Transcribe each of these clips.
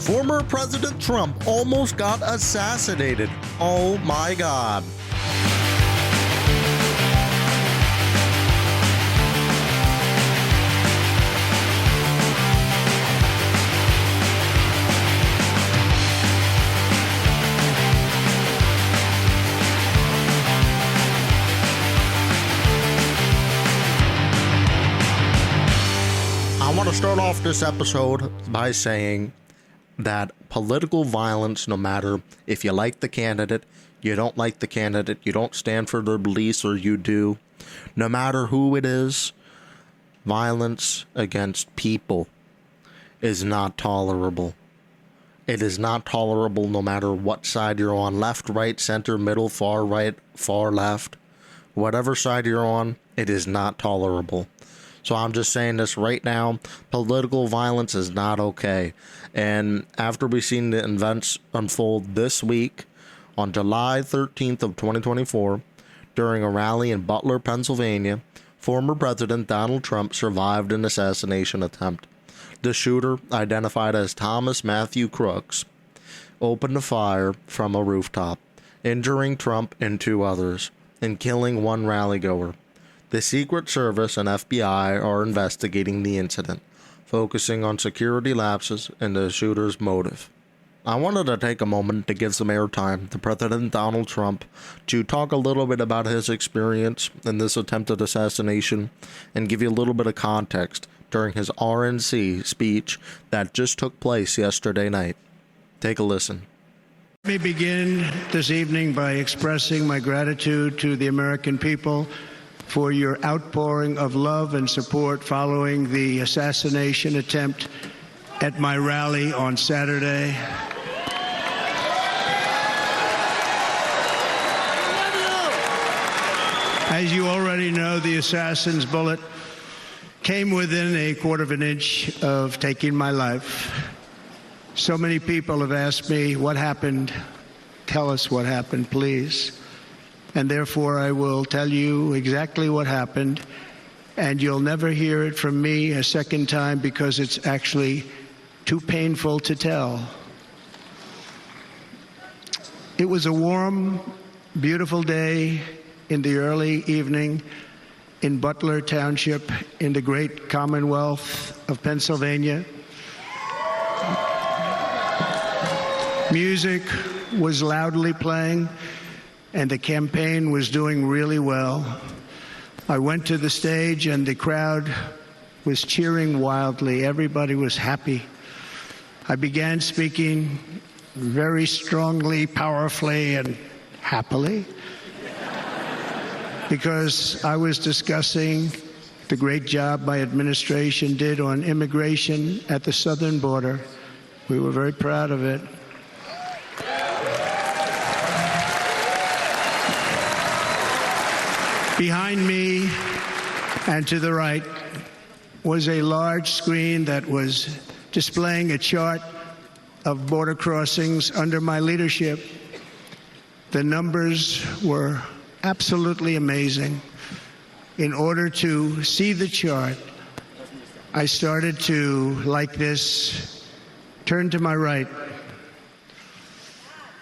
Former President Trump almost got assassinated. Oh my God. I want to start off this episode by saying that political violence, no matter if you like the candidate, you don't like the candidate, you don't stand for their beliefs, or you do, no matter who it is, violence against people is not tolerable. It is not tolerable no matter what side you're on, left, right, center, middle, far right, far left. Whatever side you're on, it is not tolerable. So I'm just saying this right now, political violence is not okay. And after we've seen the events unfold this week, on July 13th of 2024, during a rally in Butler, Pennsylvania, former President Donald Trump survived an assassination attempt. The shooter, identified as Thomas Matthew Crooks, opened a fire from a rooftop, injuring Trump and two others, and killing one rally-goer. The Secret Service and FBI are investigating the incident, focusing on security lapses and the shooter's motive. I wanted to take a moment to give some airtime to President Donald Trump to talk a little bit about his experience in this attempted assassination and give you a little bit of context during his RNC speech that just took place yesterday night. Take a listen. Let me begin this evening by expressing my gratitude to the American people for your outpouring of love and support following the assassination attempt at my rally on Saturday. As you already know, the assassin's bullet came within a quarter of an inch of taking my life. So many people have asked me, what happened? Tell us what happened, please. And therefore, I will tell you exactly what happened, and you'll never hear it from me a second time because it's actually too painful to tell. It was a warm, beautiful day in the early evening in Butler Township in the great Commonwealth of Pennsylvania. Music was loudly playing, and the campaign was doing really well. I went to the stage and the crowd was cheering wildly. Everybody was happy. I began speaking very strongly, powerfully, and happily because I was discussing the great job my administration did on immigration at the southern border. We were very proud of it. Behind me and to the right was a large screen that was displaying a chart of border crossings under my leadership. The numbers were absolutely amazing. In order to see the chart, I started to, like this, turn to my right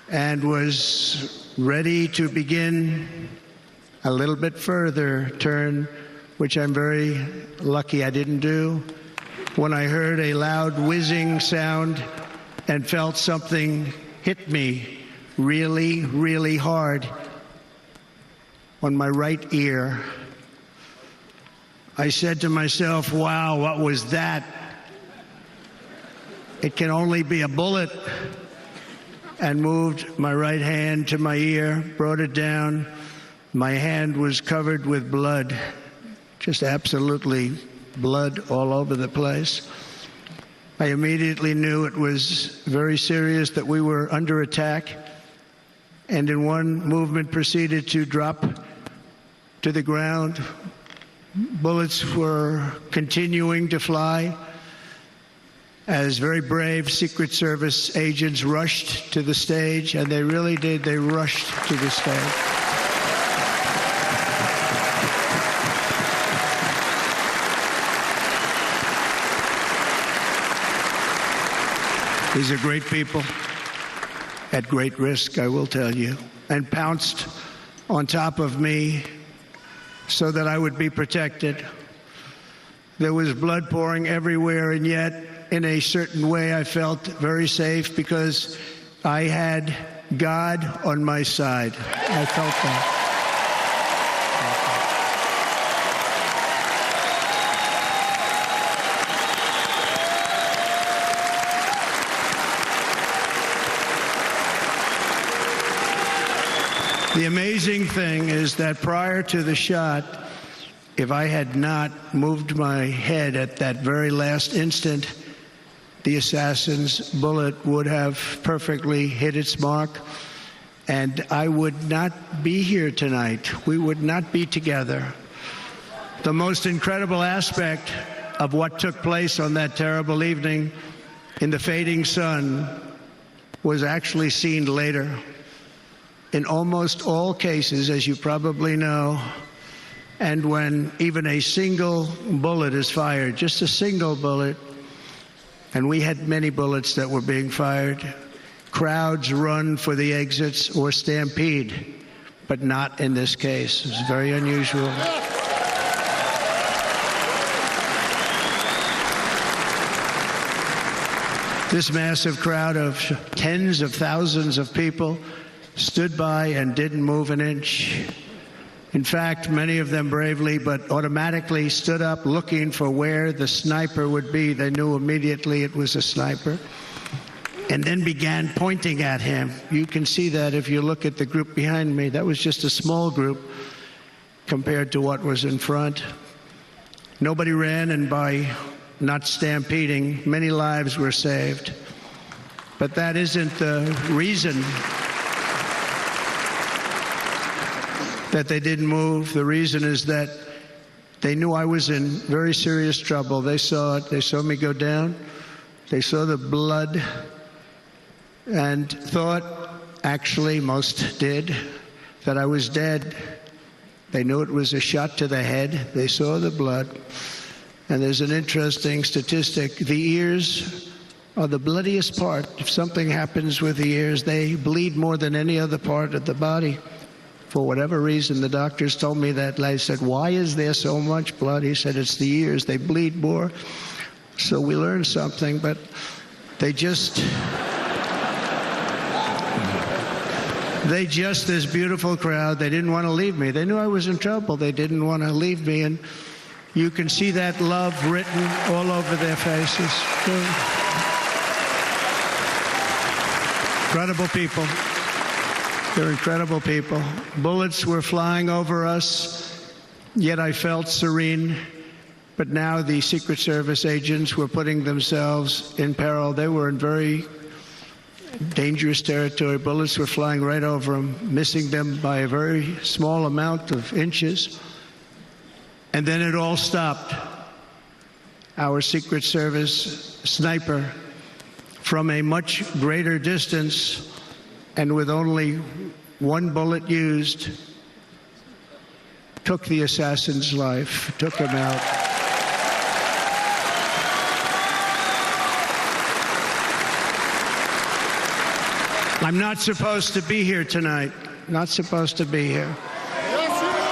and was ready to begin a little bit further turn, which I'm very lucky I didn't do, when I heard a loud whizzing sound and felt something hit me really, really hard on my right ear. I said to myself, wow, what was that? It can only be a bullet. And moved my right hand to my ear, brought it down. My hand was covered with blood, just absolutely blood all over the place. I immediately knew it was very serious, that we were under attack, and in one movement proceeded to drop to the ground. Bullets were continuing to fly as very brave Secret Service agents rushed to the stage, and they really did. They rushed to the stage. These are great people, at great risk, I will tell you, and pounced on top of me so that I would be protected. There was blood pouring everywhere, and yet, in a certain way, I felt very safe because I had God on my side. I felt that. The amazing thing is that prior to the shot, if I had not moved my head at that very last instant, the assassin's bullet would have perfectly hit its mark, and I would not be here tonight. We would not be together. The most incredible aspect of what took place on that terrible evening in the fading sun was actually seen later. In almost all cases, as you probably know, and when even a single bullet is fired, just a single bullet, and we had many bullets that were being fired, crowds run for the exits or stampede, but not in this case. It's very unusual. This massive crowd of tens of thousands of people stood by and didn't move an inch. In fact, many of them bravely but automatically stood up looking for where the sniper would be. They knew immediately it was a sniper, and then began pointing at him. You can see that if you look at the group behind me. That was just a small group compared to what was in front. Nobody ran, and by not stampeding, many lives were saved. But that isn't the reason that they didn't move. The reason is that they knew I was in very serious trouble. They saw it. They saw me go down. They saw the blood and thought, actually most did, that I was dead. They knew it was a shot to the head. They saw the blood. And there's an interesting statistic. The ears are the bloodiest part. If something happens with the ears, they bleed more than any other part of the body. For whatever reason, the doctors told me that. I said, why is there so much blood? He said, it's the ears. They bleed more. So we learned something, but they just, this beautiful crowd, they didn't want to leave me. They knew I was in trouble. They didn't want to leave me. And you can see that love written all over their faces. Incredible people. They're incredible people. Bullets were flying over us, yet I felt serene. But now the Secret Service agents were putting themselves in peril. They were in very dangerous territory. Bullets were flying right over them, missing them by a very small amount of inches. And then it all stopped. Our Secret Service sniper, from a much greater distance, and with only one bullet used, took the assassin's life, took him out. I'm not supposed to be here tonight. Not supposed to be here. Yes, you are.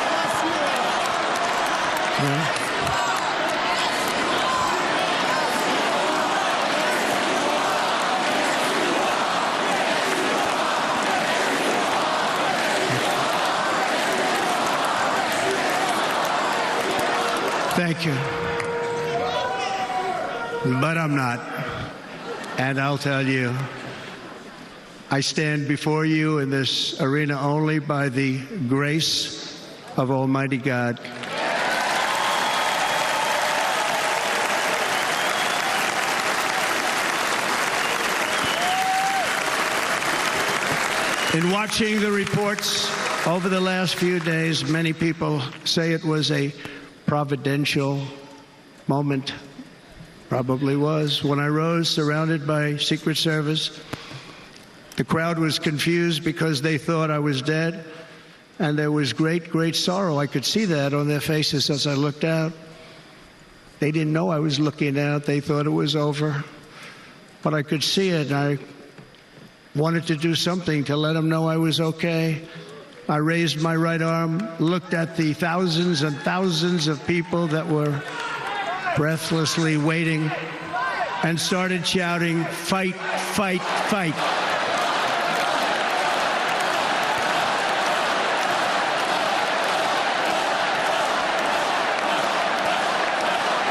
Yes, you are. Yeah. Thank you. But I'm not. And I'll tell you, I stand before you in this arena only by the grace of Almighty God. In watching the reports over the last few days, many people say it was a providential moment. Probably was. When I rose, surrounded by Secret Service, the crowd was confused because they thought I was dead, and there was great, great sorrow. I could see that on their faces as I looked out. They didn't know I was looking out. They thought it was over. but I could see it, and I wanted to do something to let him know I was okay. I raised my right arm, looked at the thousands and thousands of people that were breathlessly waiting, and started shouting, "Fight, fight, fight."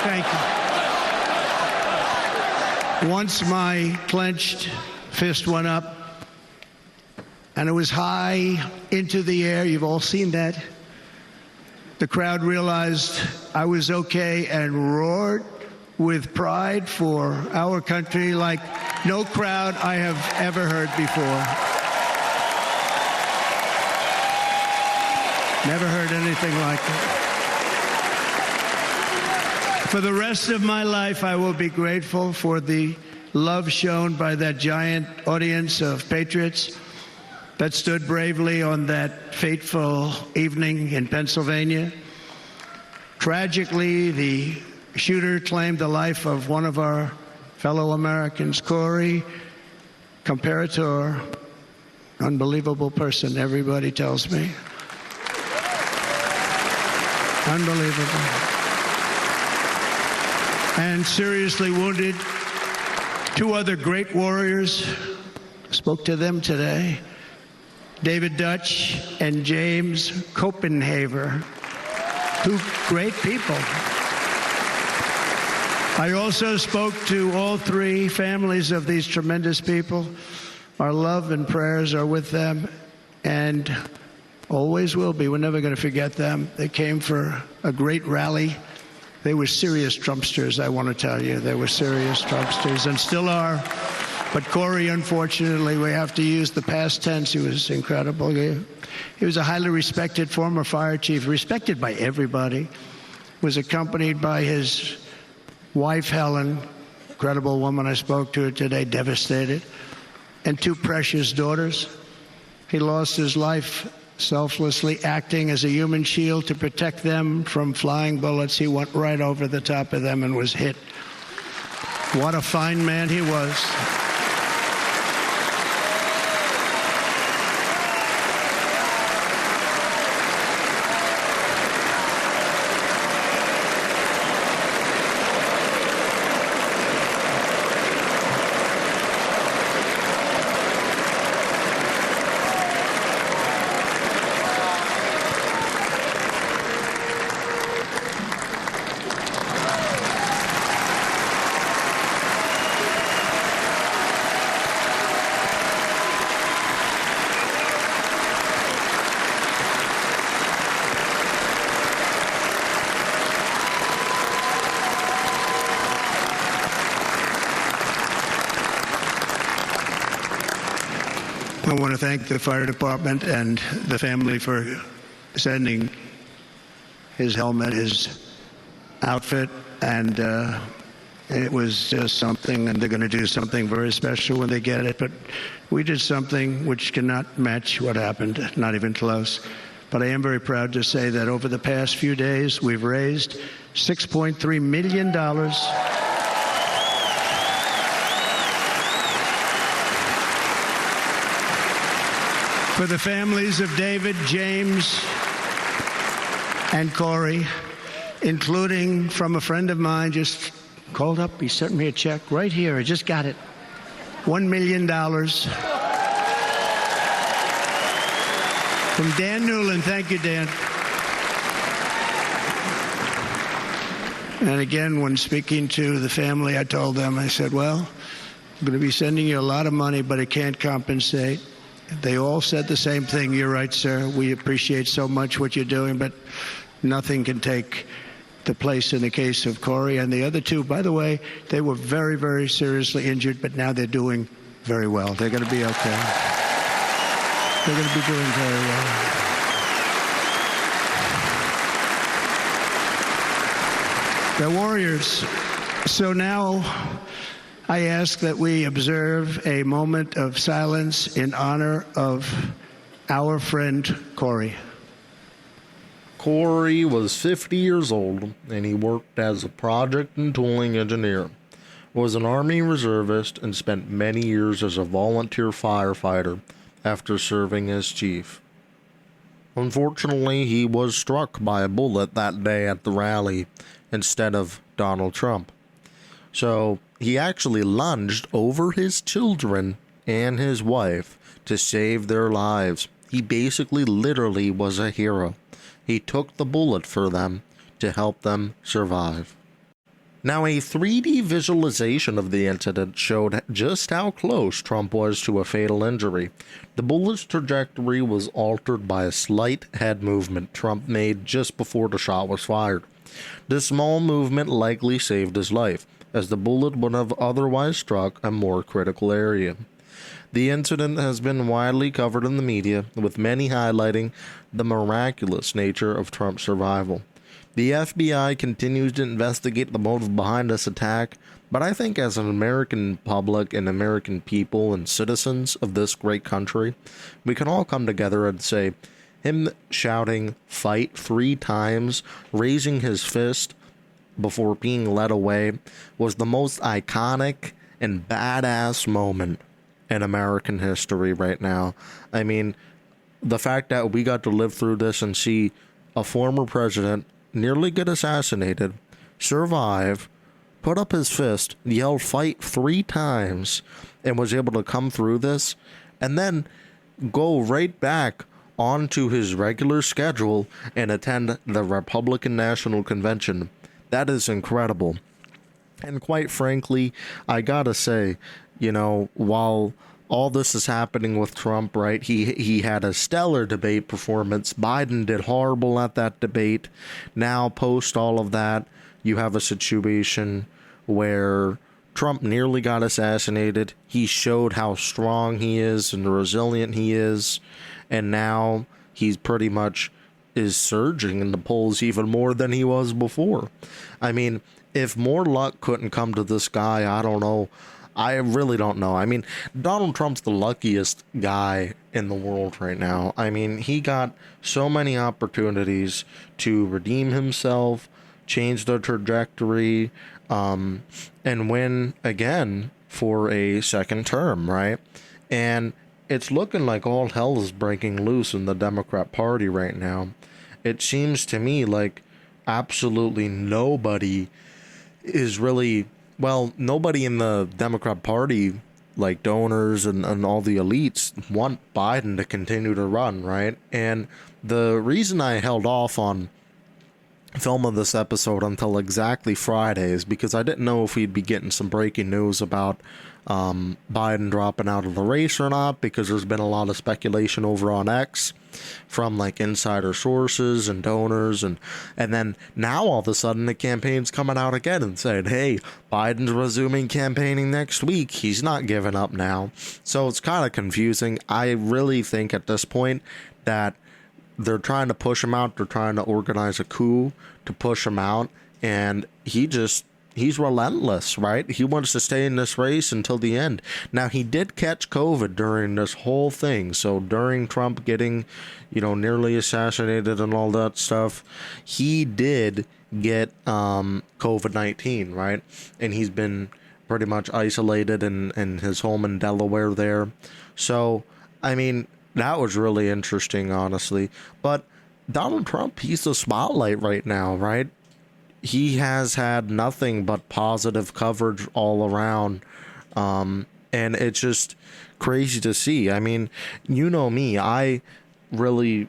Thank you. Once my clenched fist went up, and it was high into the air. You've all seen that. The crowd realized I was okay and roared with pride for our country like no crowd I have ever heard before. Never heard anything like it. For the rest of my life, I will be grateful for the love shown by that giant audience of patriots that stood bravely on that fateful evening in Pennsylvania. Tragically, the shooter claimed the life of one of our fellow Americans, Corey Comparator. Unbelievable person, everybody tells me. Unbelievable. And seriously wounded, two other great warriors. Spoke to them today. David Dutch and James Copenhaver, two great people. I also spoke to all three families of these tremendous people. Our love and prayers are with them, and always will be. We're never going to forget them. They came for a great rally. They were serious Trumpsters, I want to tell you. They were serious Trumpsters, and still are. But Corey, unfortunately, we have to use the past tense. He was incredible. He was a highly respected former fire chief, respected by everybody. Was accompanied by his wife, Helen, incredible woman. I spoke to her today, devastated, and two precious daughters. He lost his life selflessly, acting as a human shield to protect them from flying bullets. He went right over the top of them and was hit. What a fine man he was. I want to thank the fire department and the family for sending his helmet, his outfit, and it was just something, and they're going to do something very special when they get it. But we did something which cannot match what happened, not even close. But I am very proud to say that over the past few days, we've raised $6.3 million for the families of David, James, and Corey, including from a friend of mine just called up. He sent me a check right here. I just got it. $1 million from Dan Newland. Thank you, Dan. And again, when speaking to the family, I told them, I said, well, I'm going to be sending you a lot of money, but it can't compensate. They all said the same thing. You're right, sir. We appreciate so much what you're doing, but nothing can take the place in the case of Corey and the other two. By the way, they were very, very seriously injured, but now they're doing very well. They're going to be okay. They're going to be doing very well. They're warriors. So now I ask that we observe a moment of silence in honor of our friend Corey. Corey was 50 years old, and he worked as a project and tooling engineer. was an Army reservist and spent many years as a volunteer firefighter after serving as chief. Unfortunately, he was struck by a bullet that day at the rally instead of Donald Trump. So he actually lunged over his children and his wife to save their lives. He basically literally was a hero. He took the bullet for them to help them survive. Now, a 3D visualization of the incident showed just how close Trump was to a fatal injury. The bullet's trajectory was altered by a slight head movement Trump made just before the shot was fired. This small movement likely saved his life, as the bullet would have otherwise struck a more critical area. The incident has been widely covered in the media, with many highlighting the miraculous nature of Trump's survival. The FBI continues to investigate the motive behind this attack, but I think as an American public and American people and citizens of this great country, we can all come together and say, him shouting "fight" 3 times, raising his fist before being led away, was the most iconic and badass moment in American history right now. I mean, the fact that we got to live through this and see a former president nearly get assassinated, survive, put up his fist, yell "fight" 3 times, and was able to come through this, and then go right back onto his regular schedule and attend the Republican National Convention. That is incredible. And quite frankly, I gotta say, while all this is happening with Trump, right? He had a stellar debate performance. Biden did horrible at that debate. Now, post all of that, you have a situation where Trump nearly got assassinated. He showed how strong he is and resilient he is. And now he's pretty much is surging in the polls even more than he was before. I mean, if more luck couldn't come to this guy, I don't know. I really don't know. I mean, Donald Trump's the luckiest guy in the world right now. I mean, he got so many opportunities to redeem himself, change the trajectory, and win again for a second term, right? And it's looking like all hell is breaking loose in the Democrat Party right now. It seems to me like absolutely nobody is really... Well, nobody in the Democrat Party, like donors and all the elites, want Biden to continue to run, right? And the reason I held off on filming this episode until exactly Friday is because I didn't know if we'd be getting some breaking news about Biden dropping out of the race or not, because there's been a lot of speculation over on X from like insider sources and donors, and then now all of a sudden the campaign's coming out again and saying, hey, Biden's resuming campaigning next week, he's not giving up now. So it's kind of confusing. I really think at this point that they're trying to push him out. They're trying to organize a coup to push him out, and he's relentless, right? He wants to stay in this race until the end. Now, he did catch COVID during this whole thing. So during Trump getting, nearly assassinated and all that stuff, he did get COVID-19, right? And he's been pretty much isolated in his home in Delaware there. So, I mean, that was really interesting, honestly. But Donald Trump, he's the spotlight right now, right? He has had nothing but positive coverage all around. And it's just crazy to see. I mean, you know me, I really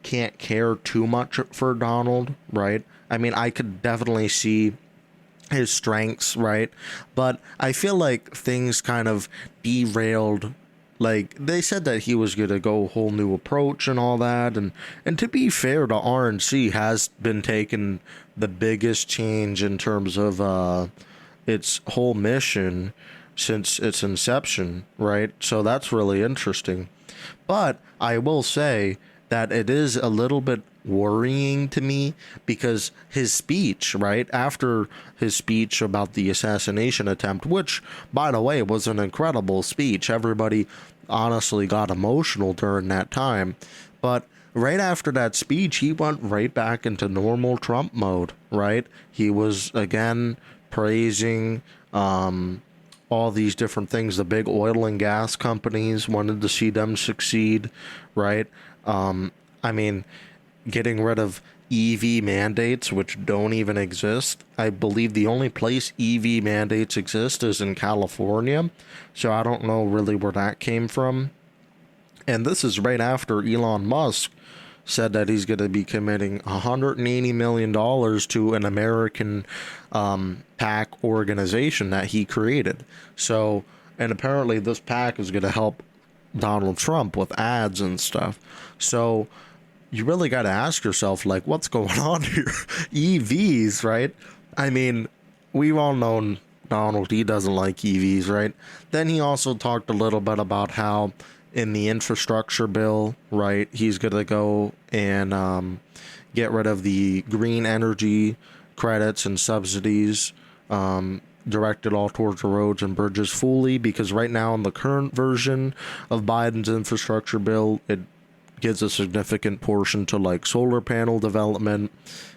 can't care too much for Donald, right? I mean, I could definitely see his strengths, right? But I feel like things kind of derailed. Like, they said that he was going to go a whole new approach and all that. And to be fair to RNC, has been taking the biggest change in terms of its whole mission since its inception, right? So that's really interesting. But I will say that it is a little bit worrying to me, because his speech, right, after his speech about the assassination attempt, which, by the way, was an incredible speech. Everybody honestly got emotional during that time. But right after that speech, he went right back into normal Trump mode, right? He was, again, praising all these different things. The big oil and gas companies wanted to see them succeed, right? I mean, getting rid of EV mandates, which don't even exist. I believe the only place EV mandates exist is in California. So I don't know really where that came from. And this is right after Elon Musk said that he's going to be committing $180 million to an American PAC organization that he created. So, and apparently this PAC is going to help Donald Trump with ads and stuff. So you really got to ask yourself, like, what's going on here? EVs, right? I mean, we've all known Donald, he doesn't like EVs, right? Then he also talked a little bit about how in the infrastructure bill, right, he's going to go and get rid of the green energy credits and subsidies directed all towards the roads and bridges fully, because right now in the current version of Biden's infrastructure bill, it gives a significant portion to like solar panel development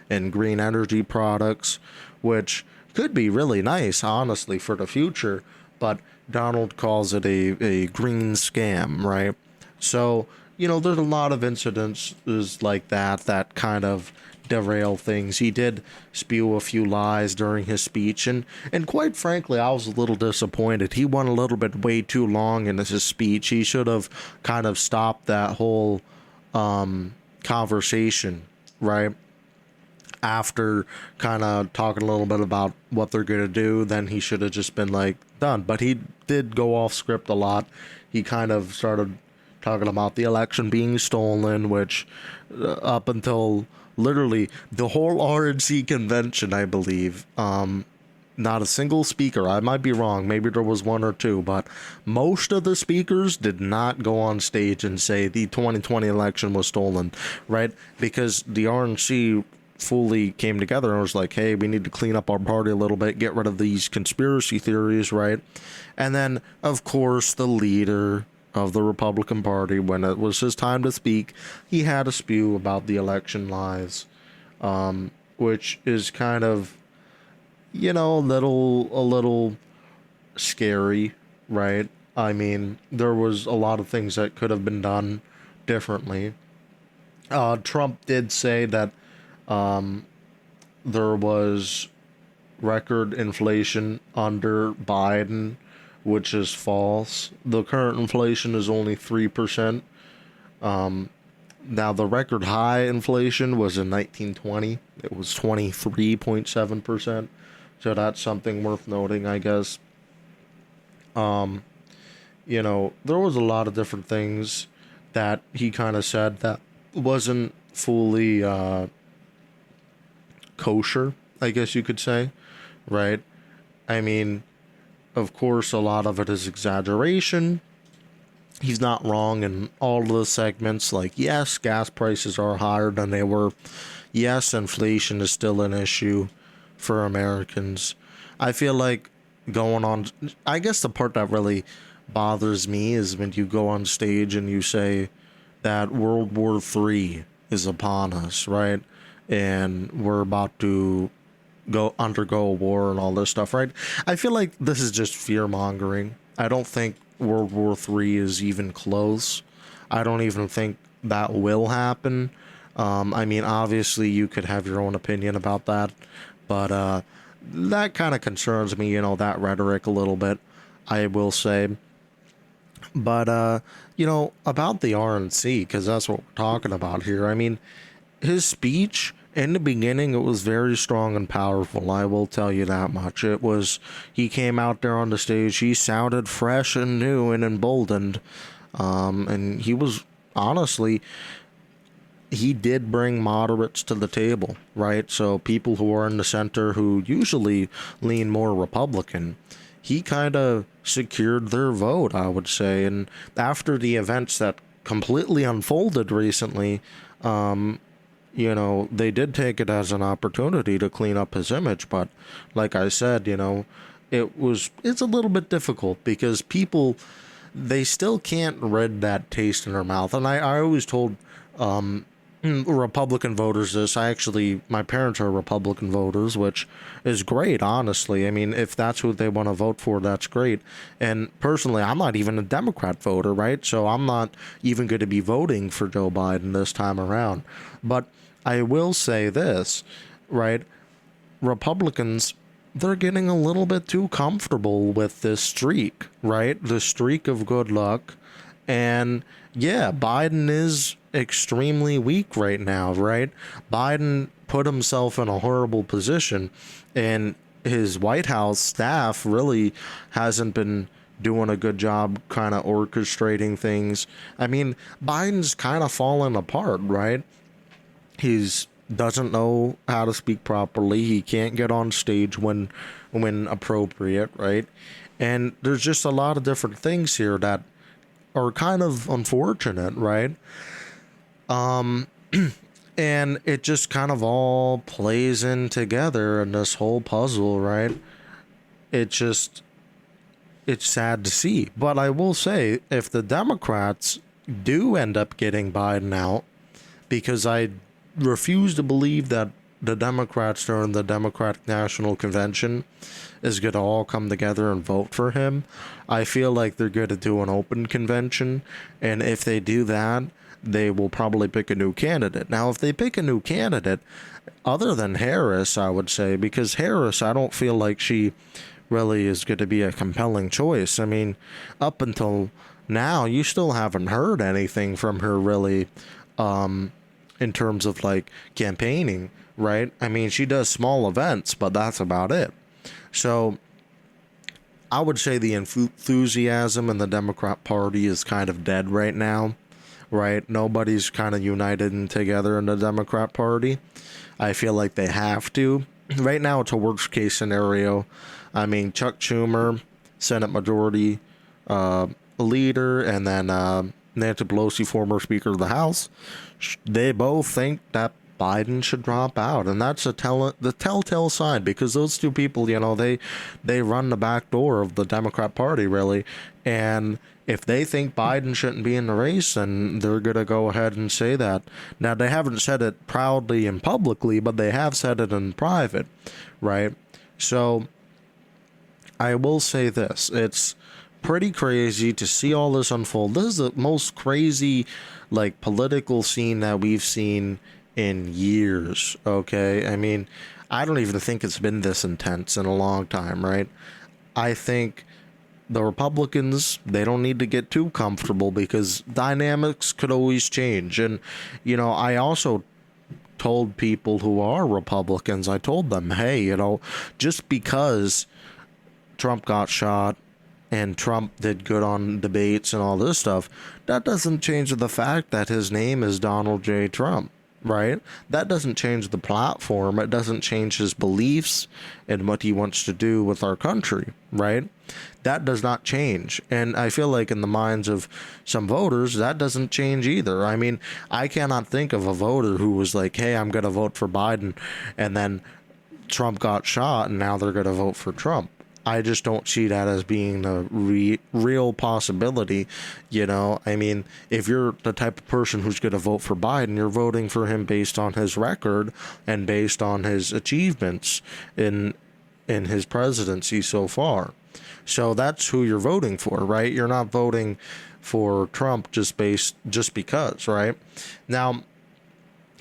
and green energy products, which could be really nice, honestly, for the future, but Donald calls it a green scam, right? So, you know, there's a lot of incidents like that kind of derail things. He did spew a few lies during his speech, and quite frankly, I was a little disappointed. He went a little bit way too long in his speech. He should have kind of stopped that whole conversation, right? After kind of talking a little bit about what they're going to do, then he should have just been like done. But he did go off script a lot. He kind of started talking about the election being stolen, which up until literally the whole RNC convention, I believe, not a single speaker, I might be wrong, maybe there was one or two, but most of the speakers did not go on stage and say the 2020 election was stolen, right? Because the RNC fully came together and was like, hey, we need to clean up our party a little bit, get rid of these conspiracy theories, right? And then, of course, the leader of the Republican Party, when it was his time to speak, he had a spew about the election lies, which is kind of, you know, a little scary, right? I mean, there was a lot of things that could have been done differently. Trump did say that there was record inflation under Biden, which is false. The current inflation is only 3%. Now, the record high inflation was in 1920. It was 23.7%. So that's something worth noting, I guess. You know, there was a lot of different things that he kind of said that wasn't fully kosher, I guess you could say, right? I mean, of course, a lot of it is exaggeration. He's not wrong in all of the segments. Like, yes, gas prices are higher than they were. Yes, inflation is still an issue for Americans. I feel like going on, I guess the part that really bothers me is when you go on stage and you say that World War III is upon us, right? And we're about to undergo a war and all this stuff, right? I feel like this is just fear mongering. I don't think World War III is even close. I don't even think that will happen. I mean, obviously you could have your own opinion about that, but that kind of concerns me, you know, that rhetoric a little bit, I will say. But, you know, about the RNC, because that's what we're talking about here. I mean, his speech in the beginning, it was very strong and powerful. I will tell you that much. It was, he came out there on the stage. He sounded fresh and new and emboldened. And he was, honestly, he did bring moderates to the table, right? So people who are in the center who usually lean more Republican, he kind of secured their vote, I would say. And after the events that completely unfolded recently, you know, they did take it as an opportunity to clean up his image. But like I said, you know, it's a little bit difficult because people, they still can't rid that taste in their mouth. And I always told Republican voters this. My parents are Republican voters, which is great, honestly. I mean, if that's who they want to vote for, that's great. And personally, I'm not even a Democrat voter, right? So I'm not even going to be voting for Joe Biden this time around. But I will say this, right? Republicans, they're getting a little bit too comfortable with this streak, right? The streak of good luck. And yeah, Biden is extremely weak right now, right? Biden put himself in a horrible position, and his White House staff really hasn't been doing a good job kind of orchestrating things. I mean, Biden's kind of fallen apart, right? He's doesn't know how to speak properly. He can't get on stage when appropriate, right? And there's just a lot of different things here that are kind of unfortunate, right? And it just kind of all plays in together in this whole puzzle, right? It's sad to see. But I will say, if the Democrats do end up getting Biden out, because I refuse to believe that the Democrats during the Democratic National Convention is going to all come together and vote for him. I feel like they're going to do an open convention, and if they do that, they will probably pick a new candidate. Now, if they pick a new candidate, other than Harris, I would say, because Harris, I don't feel like she really is going to be a compelling choice. I mean, up until now, you still haven't heard anything from her really, in terms of like campaigning, right? I mean, she does small events, but that's about it. So I would say the enthusiasm in the Democrat Party is kind of dead right now, right? Nobody's kind of united and together in the Democrat Party. I feel like they have to. Right now, it's a worst case scenario. I mean, Chuck Schumer, Senate Majority Leader, and then Nancy Pelosi, former Speaker of the House, they both think that Biden should drop out, and that's the telltale sign, because those two people, they run the back door of the Democrat Party, really. And if they think Biden shouldn't be in the race, then they're gonna go ahead and say that. Now, they haven't said it proudly and publicly, but they have said it in private, right? So I will say this: it's pretty crazy to see all this unfold. This is the most crazy, like, political scene that we've seen in years, okay? I mean, I don't even think it's been this intense in a long time, right? I think the Republicans, they don't need to get too comfortable, because dynamics could always change. And, I also told people who are Republicans, I told them, hey, just because Trump got shot and Trump did good on debates and all this stuff, that doesn't change the fact that his name is Donald J. Trump, right? That doesn't change the platform. It doesn't change his beliefs and what he wants to do with our country, right? That does not change. And I feel like in the minds of some voters, that doesn't change either. I mean, I cannot think of a voter who was like, hey, I'm going to vote for Biden, and then Trump got shot and now they're going to vote for Trump. I just don't see that as being a real possibility. I mean, if you're the type of person who's going to vote for Biden, you're voting for him based on his record and based on his achievements in his presidency so far. So that's who you're voting for, right? You're not voting for Trump just because, right? Now,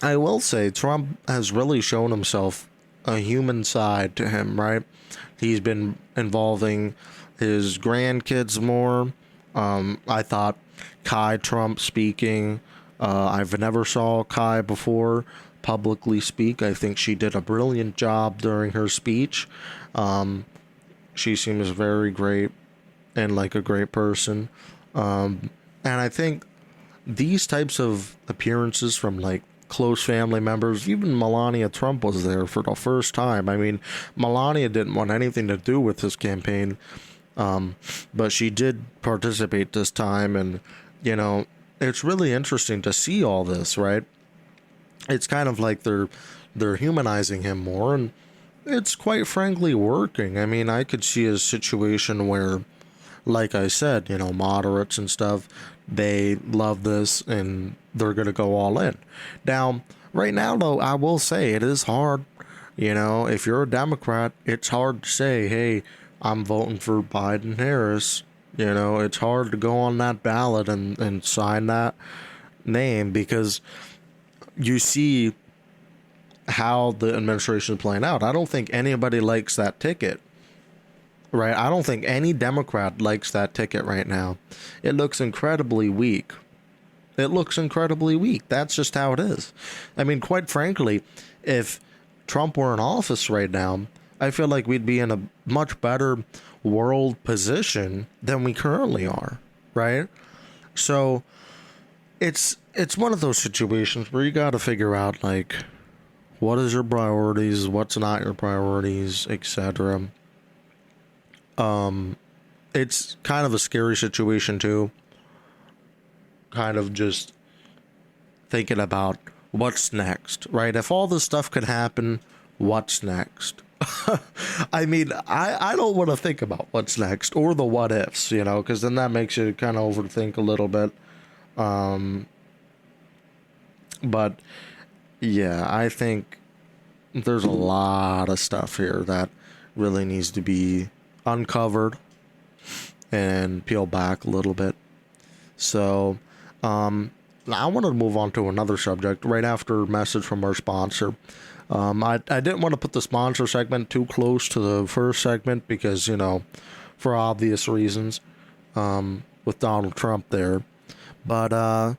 I will say Trump has really shown himself a human side to him, right? He's been involving his grandkids more. I thought Kai Trump speaking, I've never saw Kai before publicly speak. I think she did a brilliant job during her speech. She seems very great and like a great person. And I think these types of appearances from like close family members, even Melania Trump was there for the first time. I mean, Melania didn't want anything to do with his campaign, but she did participate this time, and it's really interesting to see all this, right? It's kind of like they're humanizing him more, and it's quite frankly working. I mean, I could see a situation where like I said, moderates and stuff, they love this and they're going to go all in. Now, right now, though, I will say it is hard. If you're a Democrat, it's hard to say, hey, I'm voting for Biden Harris. It's hard to go on that ballot and sign that name because you see how the administration is playing out. I don't think anybody likes that ticket, right? I don't think any Democrat likes that ticket right now. It looks incredibly weak. That's just how it is. I mean, quite frankly, if Trump were in office right now, I feel like we'd be in a much better world position than we currently are, right? So it's one of those situations where you got to figure out, like, what is your priorities, what's not your priorities, etc. It's kind of a scary situation too. Kind of just thinking about what's next, right? If all this stuff could happen, what's next? I mean, I don't want to think about what's next or the what ifs, because then that makes you kind of overthink a little bit. But yeah, I think there's a lot of stuff here that really needs to be uncovered and peeled back a little bit. So, now I wanted to move on to another subject right after a message from our sponsor. I didn't want to put the sponsor segment too close to the first segment because, for obvious reasons, with Donald Trump there. But,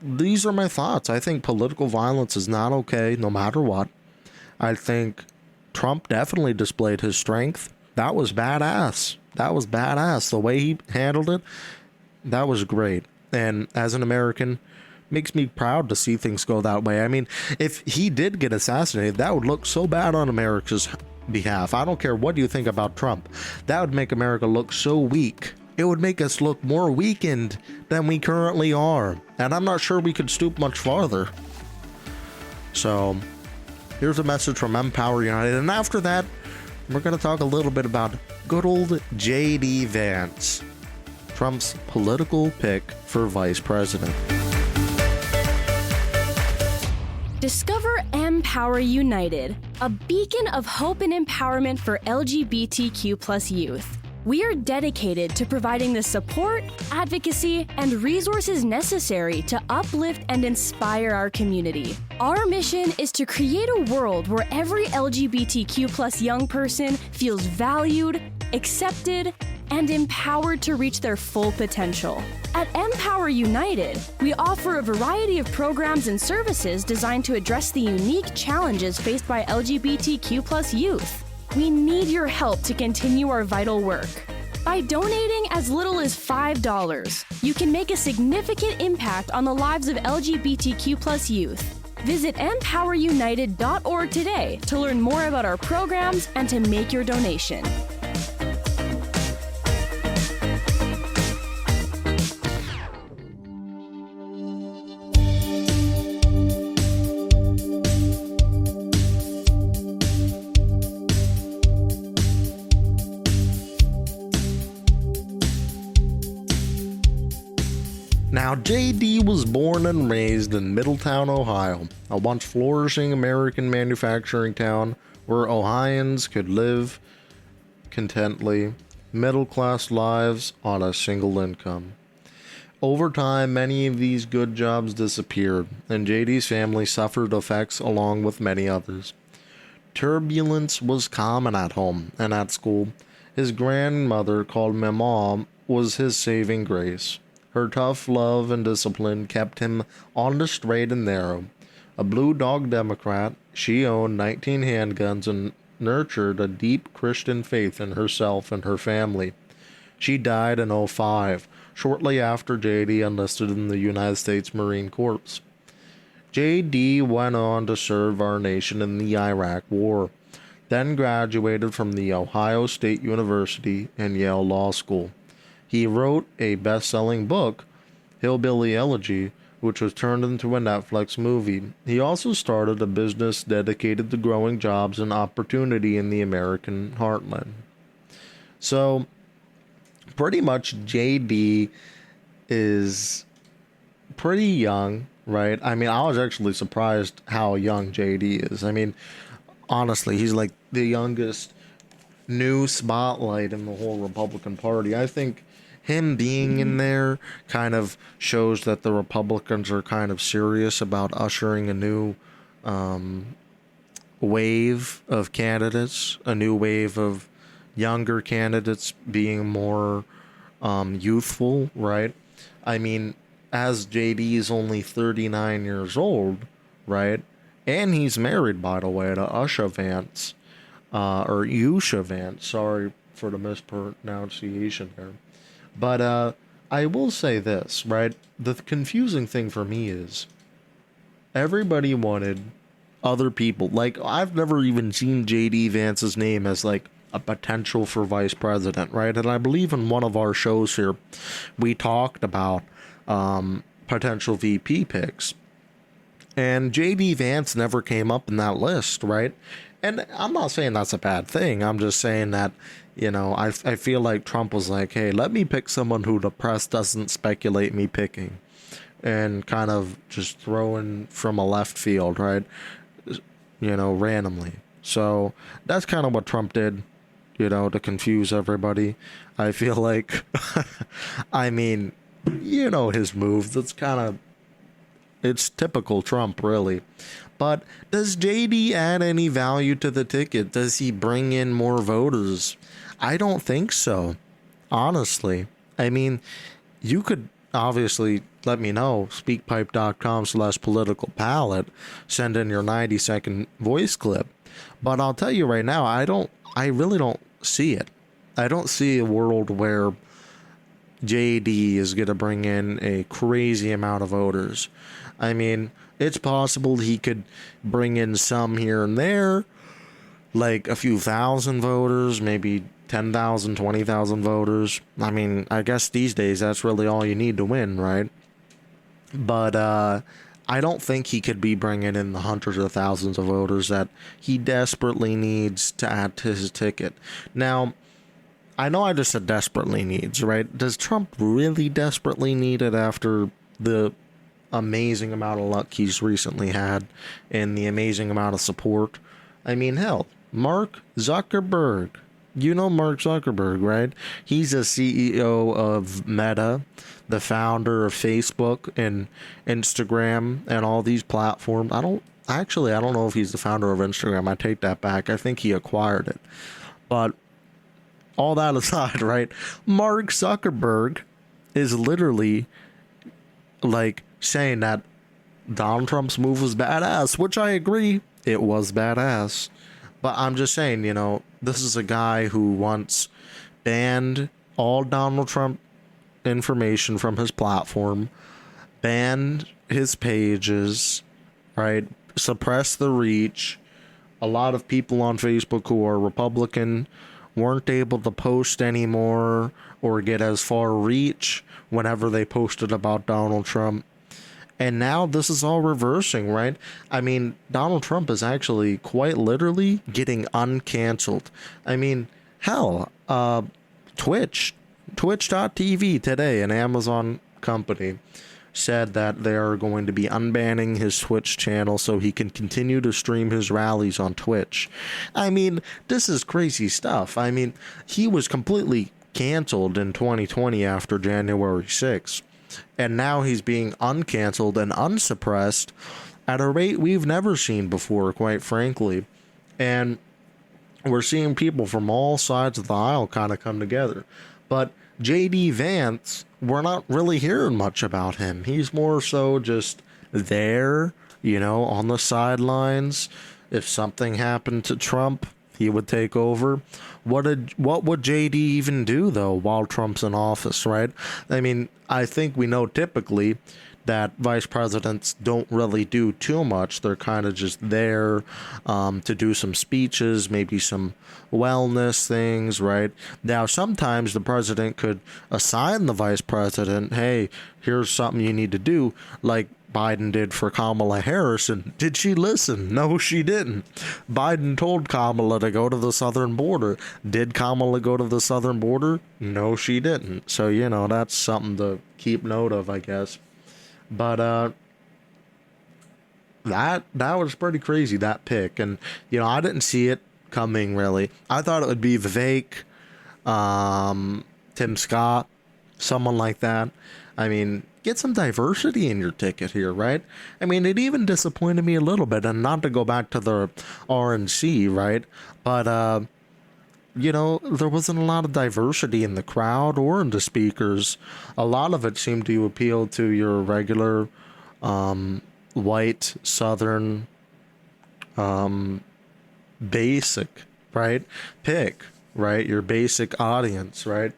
these are my thoughts. I think political violence is not okay, no matter what. I think Trump definitely displayed his strength. That was badass. The way he handled it, that was great. And as an American, makes me proud to see things go that way. I mean, if he did get assassinated, that would look so bad on America's behalf. I don't care what you think about Trump. That would make America look so weak. It would make us look more weakened than we currently are. And I'm not sure we could stoop much farther. So, here's a message from Empower United. And after that, we're going to talk a little bit about good old JD Vance, Trump's political pick for vice president. Discover Empower United, a beacon of hope and empowerment for LGBTQ+ youth. We are dedicated to providing the support, advocacy, and resources necessary to uplift and inspire our community. Our mission is to create a world where every LGBTQ+ young person feels valued, accepted, and empowered to reach their full potential. At Empower United, we offer a variety of programs and services designed to address the unique challenges faced by LGBTQ+ youth. We need your help to continue our vital work. By donating as little as $5, you can make a significant impact on the lives of LGBTQ+ youth. Visit empowerunited.org today to learn more about our programs and to make your donation. Now, JD was born and raised in Middletown, Ohio, a once flourishing American manufacturing town where Ohioans could live contently, middle-class lives on a single income. Over time, many of these good jobs disappeared, and JD's family suffered effects along with many others. Turbulence was common at home and at school. His grandmother, called Mama, was his saving grace. Her tough love and discipline kept him on the straight and narrow. A blue dog Democrat, she owned 19 handguns and nurtured a deep Christian faith in herself and her family. She died in 2005, shortly after JD enlisted in the United States Marine Corps. JD went on to serve our nation in the Iraq War, then graduated from the Ohio State University and Yale Law School. He wrote a best-selling book, Hillbilly Elegy, which was turned into a Netflix movie. He also started a business dedicated to growing jobs and opportunity in the American heartland. So, pretty much JD is pretty young, right? I mean, I was actually surprised how young JD is. I mean, honestly, he's like the youngest new spotlight in the whole Republican Party. I think him being in there kind of shows that the Republicans are kind of serious about ushering a new wave of candidates, a new wave of younger candidates being more youthful, right? I mean, as JD is only 39 years old, right? And he's married, by the way, to Usha Vance, or Yusha Vance. Sorry for the mispronunciation there. But I will say this, right? The confusing thing for me is everybody wanted other people. Like, I've never even seen JD Vance's name as like a potential for vice president, right? And I believe in one of our shows here, we talked about potential VP picks. And JD Vance never came up in that list, right? And I'm not saying that's a bad thing. I'm just saying that, you know, I feel like Trump was like, hey, let me pick someone who the press doesn't speculate me picking. And kind of just throwing from a left field, right? You know, randomly. So that's kind of what Trump did, you know, to confuse everybody. I feel like, I mean, you know, his moves. It's typical Trump, really. But does JD add any value to the ticket? Does he bring in more voters? I don't think so, honestly. I mean, you could obviously let me know, speakpipe.com/political send in your 90-second voice clip. But I'll tell you right now, I really don't see it. I don't see a world where JD is going to bring in a crazy amount of voters. I mean, it's possible he could bring in some here and there, like a few thousand voters, maybe 10,000, 20,000 voters. I mean, I guess these days that's really all you need to win, right? But I don't think he could be bringing in the hundreds of thousands of voters that he desperately needs to add to his ticket. Now, I know I just said desperately needs, right? Does Trump really desperately need it after the amazing amount of luck he's recently had and the amazing amount of support? I mean, hell, Mark Zuckerberg. You know Mark Zuckerberg, right? He's a CEO of Meta, the founder of Facebook and Instagram and all these platforms. I don't know if he's the founder of Instagram. I take that back. I think he acquired it. But all that aside, right? Mark Zuckerberg is literally like saying that Donald Trump's move was badass, which I agree, it was badass. But I'm just saying, you know, this is a guy who once banned all Donald Trump information from his platform, banned his pages, right? Suppressed the reach. A lot of people on Facebook who are Republican weren't able to post anymore or get as far reach whenever they posted about Donald Trump. And now this is all reversing, right? I mean, Donald Trump is actually quite literally getting uncanceled. I mean, hell, Twitch.tv today, an Amazon company, said that they are going to be unbanning his Twitch channel so he can continue to stream his rallies on Twitch. I mean, this is crazy stuff. I mean, he was completely canceled in 2020 after January 6th. And now he's being uncanceled and unsuppressed at a rate we've never seen before, quite frankly. And we're seeing people from all sides of the aisle kind of come together. But JD Vance, we're not really hearing much about him. He's more so just there, you know, on the sidelines. If something happened to Trump, he would take over. What would JD even do, though, while Trump's in office, right? I mean, I think we know typically that vice presidents don't really do too much. They're kind of just there to do some speeches, maybe some wellness things, right? Now, sometimes the president could assign the vice president, hey, here's something you need to do. Like Biden did for Kamala Harris, and did she listen? No, she didn't. Biden told Kamala to go to the southern border. Did Kamala go to the southern border? No, she didn't. So, you know, that's something to keep note of, I guess. But that was pretty crazy, that pick. And, you know, I didn't see it coming, really. I thought it would be Vivek, Tim Scott, someone like that. I mean, get some diversity in your ticket here, right? I mean, it even disappointed me a little bit, and not to go back to the RNC, right? But, you know, there wasn't a lot of diversity in the crowd or in the speakers. A lot of it seemed to appeal to your regular white, southern, basic, right? Pick, right? Your basic audience, right?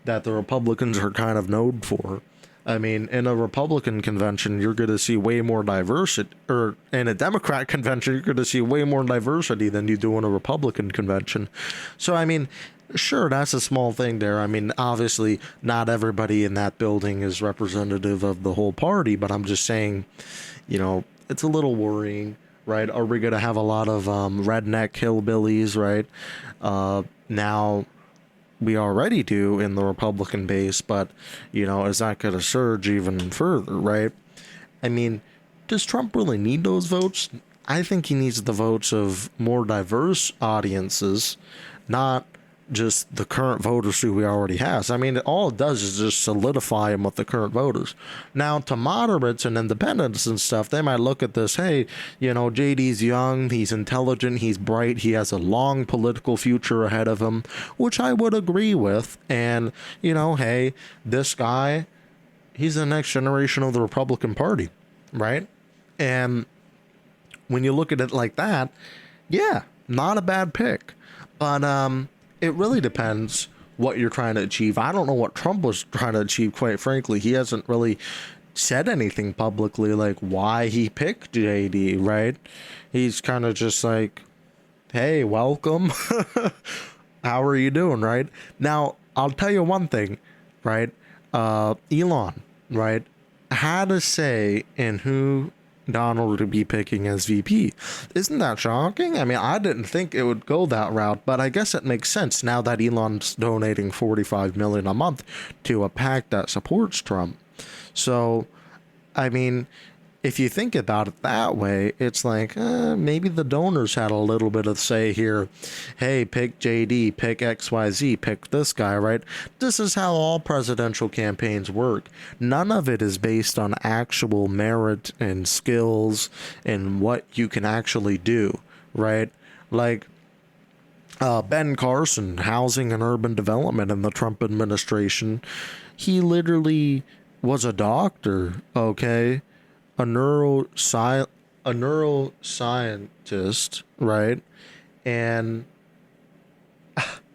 That the Republicans are kind of known for. I mean, in a Republican convention, you're going to see way more diversity, or in a Democrat convention, you're going to see way more diversity than you do in a Republican convention. So, I mean, sure, that's a small thing there. I mean, obviously, not everybody in that building is representative of the whole party, but I'm just saying, you know, it's a little worrying, right? Are we going to have a lot of redneck hillbillies, right? Now, we already do in the Republican base, but, you know, is that going to surge even further, right? I mean, does Trump really need those votes? I think he needs the votes of more diverse audiences, not just the current voters who he already has. I mean, all it does is just solidify him with the current voters. Now, to moderates and independents and stuff, they might look at this, hey, you know, JD's young, he's intelligent, he's bright, he has a long political future ahead of him, which I would agree with. And, you know, hey, this guy, he's the next generation of the Republican Party, right? And when you look at it like that, yeah, not a bad pick. But, it really depends what you're trying to achieve. I don't know what Trump was trying to achieve, quite frankly. He hasn't really said anything publicly, like why he picked JD, right? He's kind of just like, hey, welcome. How are you doing, right? Now, I'll tell you one thing, right? Elon, right, had a say in who Donald to be picking as VP. Isn't that shocking? I mean, I didn't think it would go that route, but I guess it makes sense now that Elon's donating $45 million a month to a PAC that supports Trump. So, I mean, if you think about it that way, it's like, maybe the donors had a little bit of say here. Hey, pick JD, pick XYZ, pick this guy, right? This is how all presidential campaigns work. None of it is based on actual merit and skills and what you can actually do, right? Like, Ben Carson, housing and urban development in the Trump administration, he literally was a doctor, okay? A neuroscientist, right? And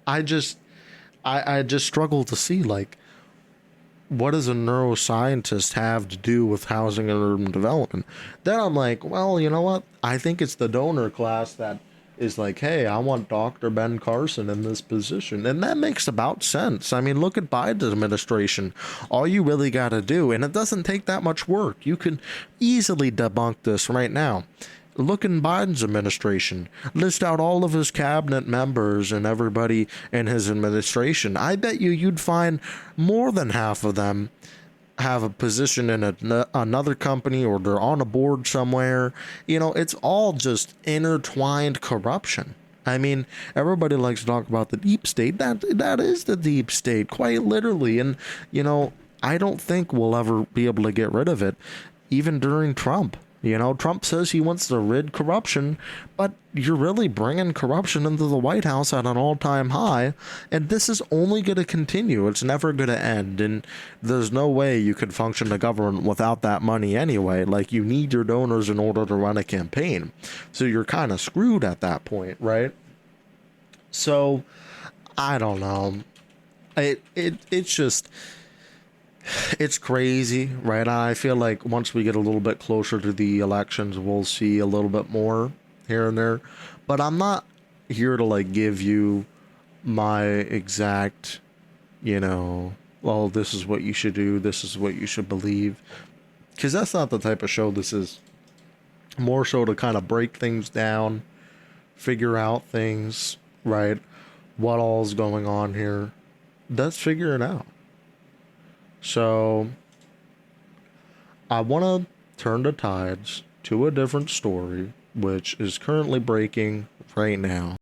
I just struggle to see, like, what does a neuroscientist have to do with housing and urban development? Then I'm like, well, you know what? I think it's the donor class that is like, hey, I want Dr. Ben Carson in this position. And that makes about sense. I mean, look at Biden's administration. All you really got to do, and it doesn't take that much work. You can easily debunk this right now. Look in Biden's administration. List out all of his cabinet members and everybody in his administration. I bet you'd find more than half of them have a position in another company, or they're on a board somewhere. You know, it's all just intertwined corruption. I mean, everybody likes to talk about the deep state. That is the deep state, quite literally. And, you know, I don't think we'll ever be able to get rid of it, even during Trump. You know, Trump says he wants to rid corruption, but you're really bringing corruption into the White House at an all-time high, and this is only going to continue. It's never going to end, and there's no way you could function a government without that money anyway. Like, you need your donors in order to run a campaign, so you're kind of screwed at that point, right? So, I don't know. It's just... It's crazy, right? I feel like once we get a little bit closer to the elections, we'll see a little bit more here and there. But I'm not here to, like, give you my exact, you know, well, this is what you should do, this is what you should believe. because that's not the type of show this is. More so to kind of break things down, figure out things, right? What all's going on here. Let's figure it out. So, I want to turn the tides to a different story, which is currently breaking right now.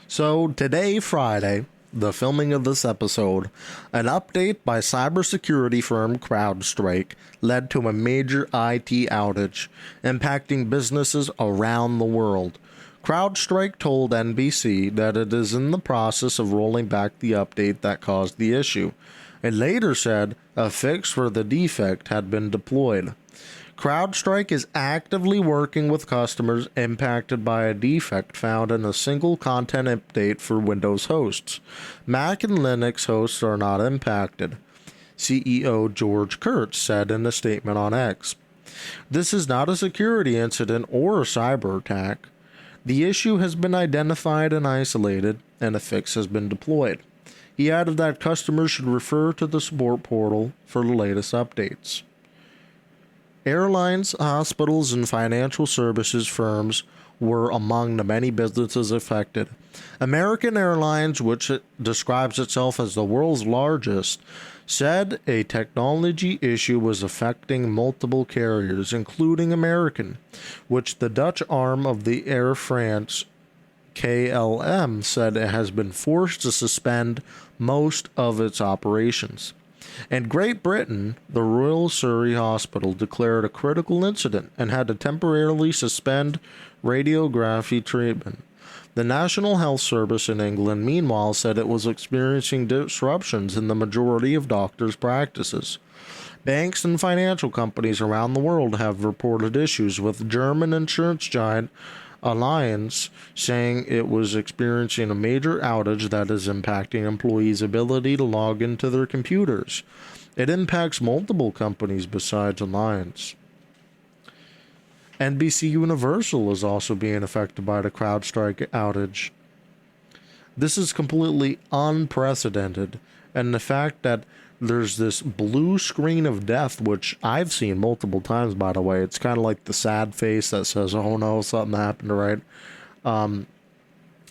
So, today, Friday, the filming of this episode, an update by cybersecurity firm CrowdStrike led to a major IT outage, impacting businesses around the world. CrowdStrike told NBC that it is in the process of rolling back the update that caused the issue. It later said a fix for the defect had been deployed. CrowdStrike is actively working with customers impacted by a defect found in a single content update for Windows hosts. Mac and Linux hosts are not impacted, CEO George Kurtz said in a statement on X. This is not a security incident or a cyber attack. The issue has been identified and isolated, and a fix has been deployed. He added that customers should refer to the support portal for the latest updates. Airlines, hospitals, and financial services firms were among the many businesses affected. American Airlines, which describes itself as the world's largest, said a technology issue was affecting multiple carriers, including American, which the Dutch arm of the Air France KLM said it has been forced to suspend most of its operations. In Great Britain, the Royal Surrey Hospital declared a critical incident and had to temporarily suspend radiography treatment. The National Health Service in England, meanwhile, said it was experiencing disruptions in the majority of doctors' practices. Banks and financial companies around the world have reported issues, with German insurance giant Allianz saying it was experiencing a major outage that is impacting employees' ability to log into their computers. It impacts multiple companies besides Allianz. NBC Universal is also being affected by the CrowdStrike outage. This is completely unprecedented, and the fact that there's this blue screen of death, which I've seen multiple times, by the way. It's kind of like the sad face that says, oh no, something happened, right?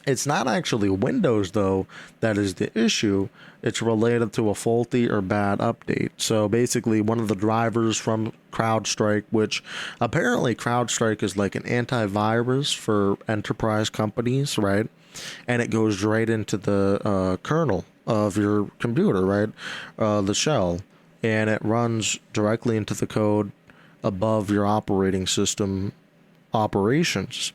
It's not actually Windows, though, that is the issue. It's related to a faulty or bad update. So basically, one of the drivers from CrowdStrike, which apparently CrowdStrike is like an antivirus for enterprise companies, right? And it goes right into the kernel of your computer, right? The shell. And it runs directly into the code above your operating system operations.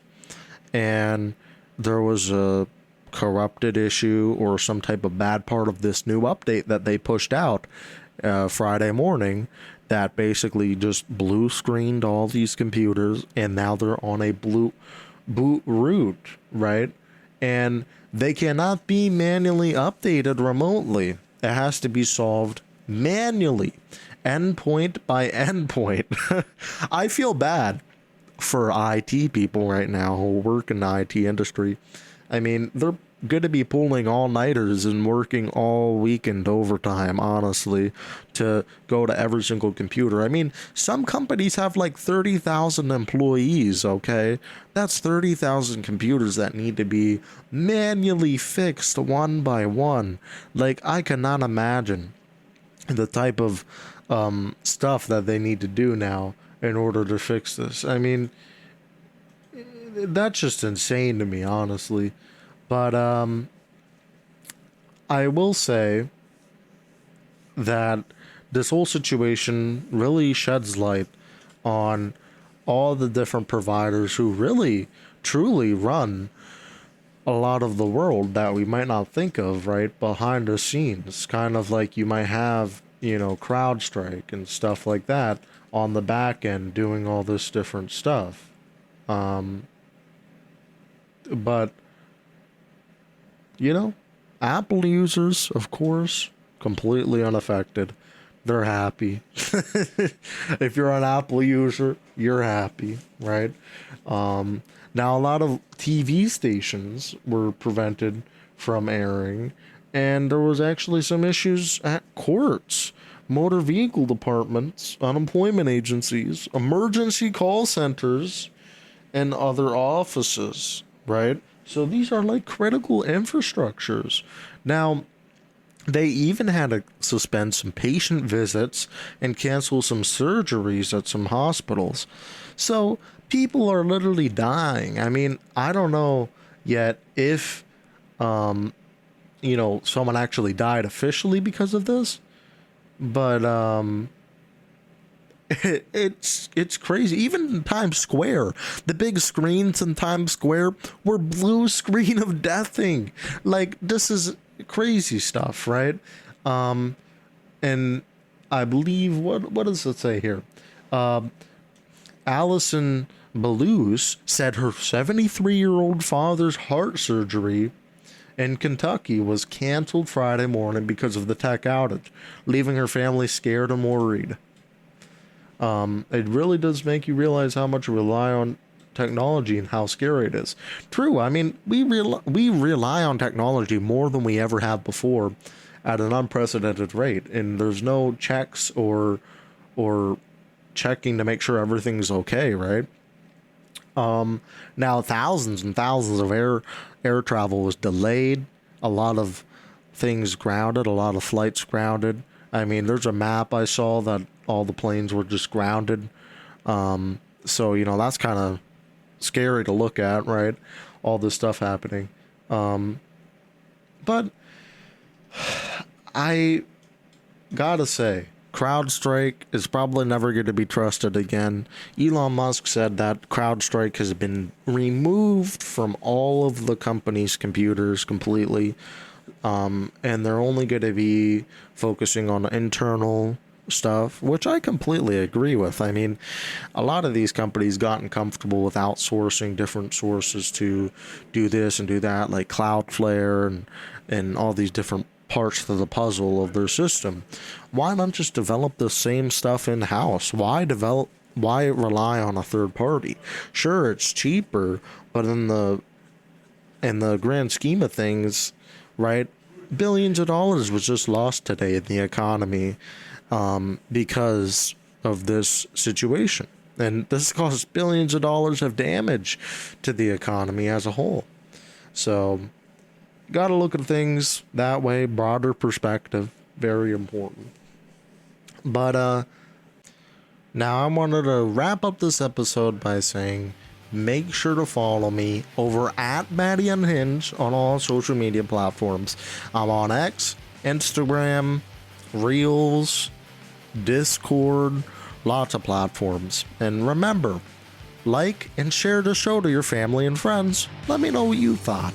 And there was a corrupted issue or some type of bad part of this new update that they pushed out Friday morning that basically just blue screened all these computers, and now they're on a blue boot root, right? And they cannot be manually updated remotely. It has to be solved manually, endpoint by endpoint. I feel bad for IT people right now who work in the IT industry. I mean, they're going to be pulling all-nighters and working all weekend overtime, honestly, to go to every single computer. I mean, some companies have like 30,000 employees, okay? That's 30,000 computers that need to be manually fixed one by one. Like, I cannot imagine the type of stuff that they need to do now in order to fix this. I mean, that's just insane to me, honestly. But I will say that this whole situation really sheds light on all the different providers who really, truly run a lot of the world that we might not think of, right, behind the scenes. Kind of like you might have, CrowdStrike and stuff like that on the back end doing all this different stuff. But Apple users, of course, completely unaffected. They're happy. If you're an Apple user, you're happy, right? Now, a lot of TV stations were prevented from airing And there was actually some issues at courts, motor vehicle departments, unemployment agencies, emergency call centers, and other offices, right? So these are like critical infrastructures. Now, they even had to suspend some patient visits and cancel some surgeries at some hospitals. So people are literally dying. I mean, I don't know yet if, someone actually died officially because of this, but it's crazy. Even in Times Square, the big screens in Times Square were blue screen of deathing. Like, this is crazy stuff, right? And I believe what does it say here? Allison Ballous said her 73-year-old father's heart surgery in Kentucky was canceled Friday morning because of the tech outage, leaving her family scared and worried. It really does make you realize how much we rely on technology and how scary it is. True, I mean, we rely on technology more than we ever have before at an unprecedented rate, and there's no checks or checking to make sure everything's okay, right? Now thousands and thousands of air travel was delayed, a lot of things grounded, a lot of flights grounded. I mean, there's a map I saw that all the planes were just grounded. So, that's kind of scary to look at, right? All this stuff happening. But I gotta say, CrowdStrike is probably never going to be trusted again. Elon Musk said that CrowdStrike has been removed from all of the company's computers completely. And they're only going to be focusing on internal stuff, which I completely agree with. I mean, a lot of these companies gotten comfortable with outsourcing different sources to do this and do that, like Cloudflare and all these different parts of the puzzle of their system. Why not just develop the same stuff in-house? Why rely on a third party? Sure, it's cheaper, but in the grand scheme of things, right, billions of dollars was just lost today in the economy because of this situation. And this caused billions of dollars of damage to the economy as a whole. So, got to look at things that way, broader perspective, very important. But now I wanted to wrap up this episode by saying, make sure to follow me over at Maddie Unhinged on all social media platforms. I'm on X, Instagram, Reels, Discord, lots of platforms. And remember, like and share the show to your family and friends. Let me know what you thought.